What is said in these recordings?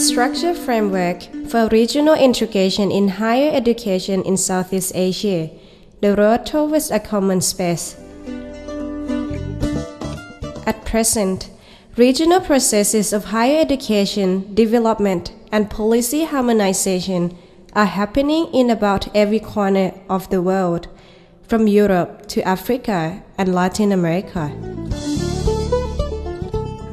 Structure framework for regional integration in higher education in Southeast Asia, the road towards a common space. At present, regional processes of higher education, development, and policy harmonization are happening in about every corner of the world, from Europe to Africa and Latin America.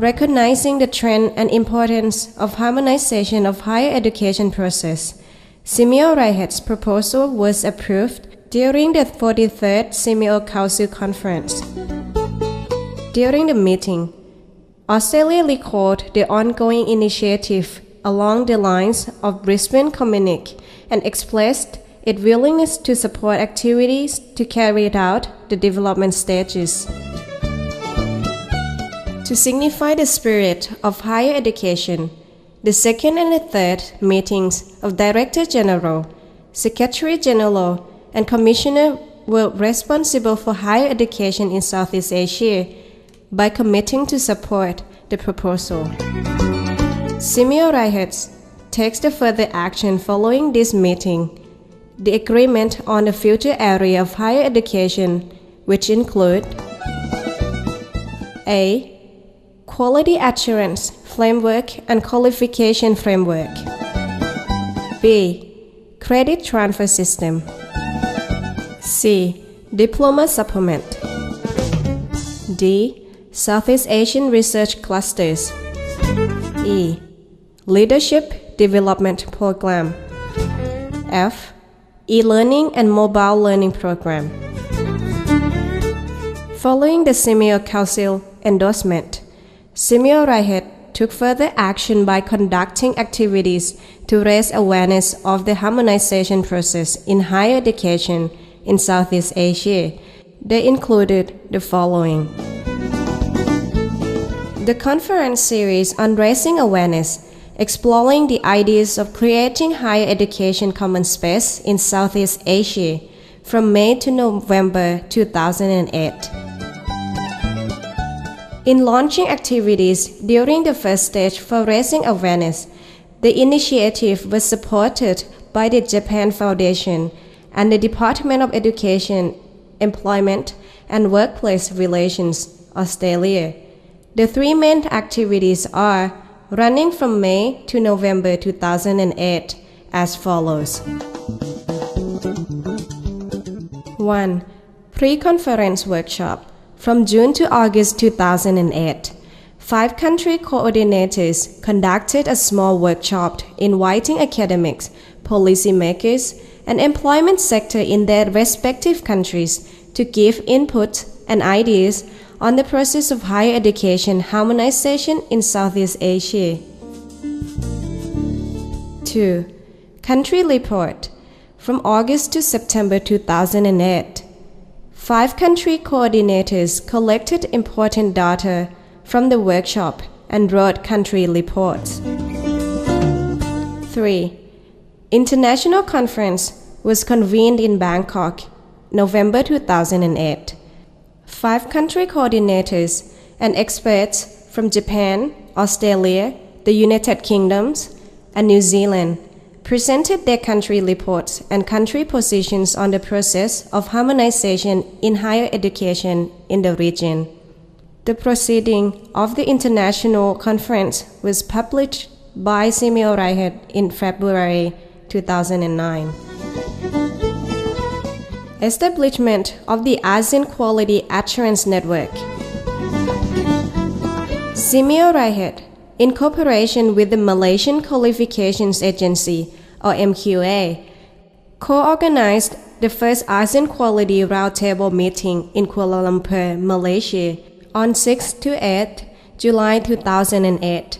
Recognizing the trend and importance of harmonization of higher education process, Simeo Raihet's proposal was approved during the 43rd Simeo Council Conference. During the meeting, Australia recalled the ongoing initiative along the lines of Brisbane Communique and expressed its willingness to support activities to carry out the development stages. To signify the spirit of higher education, the second and the third meetings of Director General, Secretary General, and Commissioner were responsible for higher education in Southeast Asia by committing to support the proposal. Simeo Raihet takes the further action following this meeting, the agreement on the future area of higher education, which include A. Quality Assurance Framework and Qualification Framework. B. Credit Transfer System. C. Diploma Supplement. D. Southeast Asian Research Clusters. E. Leadership Development Program. F. E-Learning and Mobile Learning Program. Following the Simeo Council endorsement, Simeo Raihet took further action by conducting activities to raise awareness of the harmonization process in higher education in Southeast Asia. They included the following: the conference series on raising awareness, exploring the ideas of creating higher education common space in Southeast Asia from May to November 2008. In launching activities during the first stage for raising awareness, the initiative was supported by the Japan Foundation and the Department of Education, Employment and Workplace Relations, Australia. The three main activities are running from May to November 2008 as follows. 1. Pre-conference workshop. From June to August 2008, 5 country coordinators conducted a small workshop inviting academics, policymakers, and employment sector in their respective countries to give input and ideas on the process of higher education harmonization in Southeast Asia. 2. Country report. From August to September 2008, 5 country coordinators collected important data from the workshop and wrote country reports. 3. International conference was convened in Bangkok, November 2008. 5 country coordinators and experts from Japan, Australia, the United Kingdom, and New Zealand presented their country reports and country positions on the process of harmonization in higher education in the region. The proceeding of the international conference was published by Simeo Raihet in February 2009. Establishment of the ASEAN Quality Assurance Network. Simeo Raihet, in cooperation with the Malaysian Qualifications Agency, or MQA, co-organized the first ASEAN Quality Roundtable meeting in Kuala Lumpur, Malaysia, on 6 to 8 July 2008.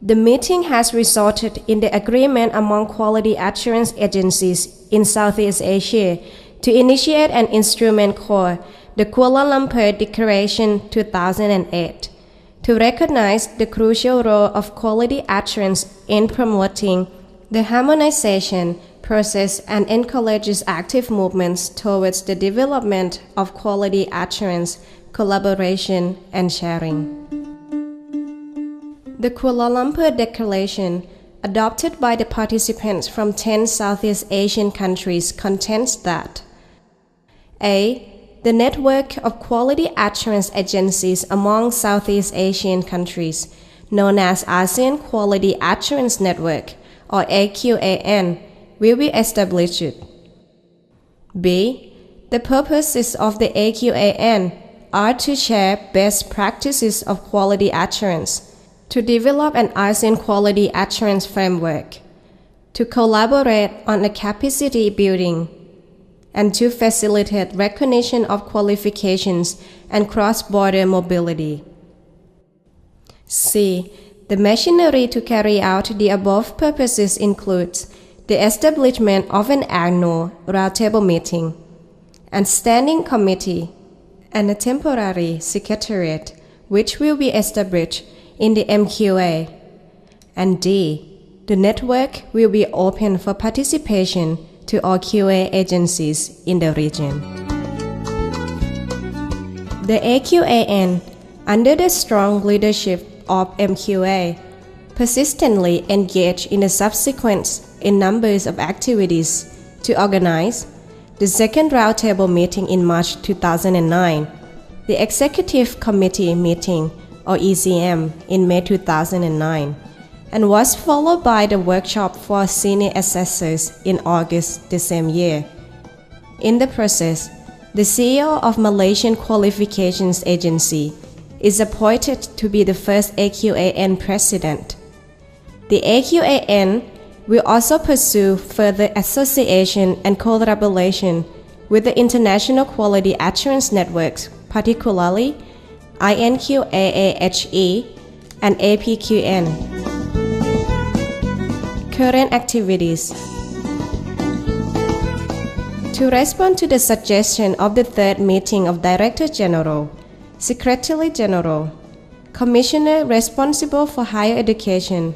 The meeting has resulted in the agreement among quality assurance agencies in Southeast Asia to initiate an instrument called the Kuala Lumpur Declaration 2008 to recognize the crucial role of quality assurance in promoting the harmonization process and encourages active movements towards the development of quality assurance, collaboration, and sharing. The Kuala Lumpur Declaration adopted by the participants from 10 Southeast Asian countries contends that A. The network of quality assurance agencies among Southeast Asian countries, known as ASEAN Quality Assurance Network, or AQAN, will be established. B. The purposes of the AQAN are to share best practices of quality assurance, to develop an ASEAN quality assurance framework, to collaborate on a capacity building, and to facilitate recognition of qualifications and cross-border mobility. C. The machinery to carry out the above purposes includes the establishment of an annual roundtable meeting, and standing committee, and a temporary secretariat, which will be established in the MQA. And D. The network will be open for participation to all QA agencies in the region. The AQAN, under the strong leadership of MQA, persistently engaged in the subsequent in numbers of activities to organize the second roundtable meeting in March 2009, the Executive Committee meeting, or ECM, in May 2009, and was followed by the workshop for senior assessors in August the same year. In the process, the CEO of Malaysian Qualifications Agency is appointed to be the first AQAN president. The AQAN will also pursue further association and collaboration with the international quality assurance networks, particularly INQAAHE and APQN. Current activities. To respond to the suggestion of the third meeting of Director General, Secretary General, Commissioner responsible for higher education,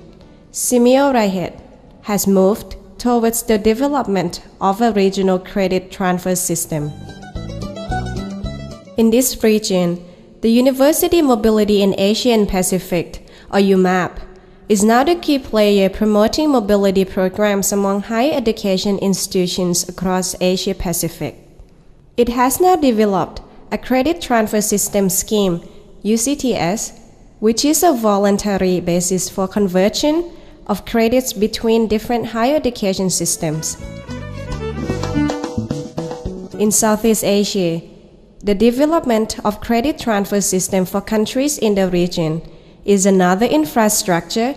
Simeo Raihet, has moved towards the development of a regional credit transfer system. In this region, the University Mobility in Asia and Pacific, or UMAP, is now the key player promoting mobility programs among higher education institutions across Asia Pacific. It has now developed a credit transfer system scheme, UCTS, which is a voluntary basis for conversion of credits between different higher education systems. In Southeast Asia, the development of credit transfer system for countries in the region is another infrastructure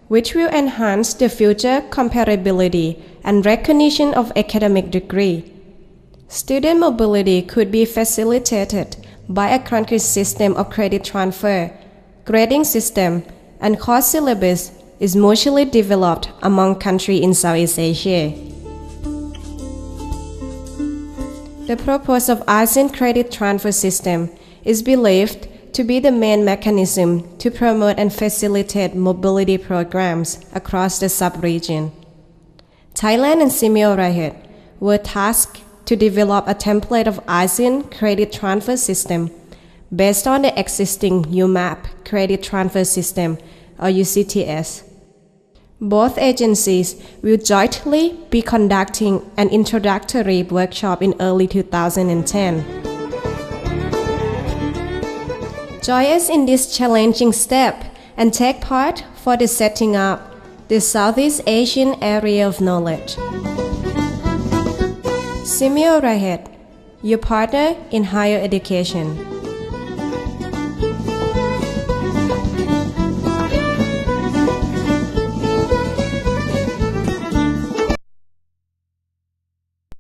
which will enhance the future comparability and recognition of academic degree. Student mobility could be facilitated by a concrete system of credit transfer, grading system, and course syllabus is mutually developed among countries in Southeast Asia. The purpose of ASEAN credit transfer system is believed to be the main mechanism to promote and facilitate mobility programs across the sub-region. Thailand and Simeo Raihet were tasked to develop a template of ASEAN credit transfer system based on the existing UMAP credit transfer system, or UCTS. Both agencies will jointly be conducting an introductory workshop in early 2010. Join us in this challenging step and take part for the setting up the Southeast Asian area of knowledge. Simeo Raihet, your partner in higher education.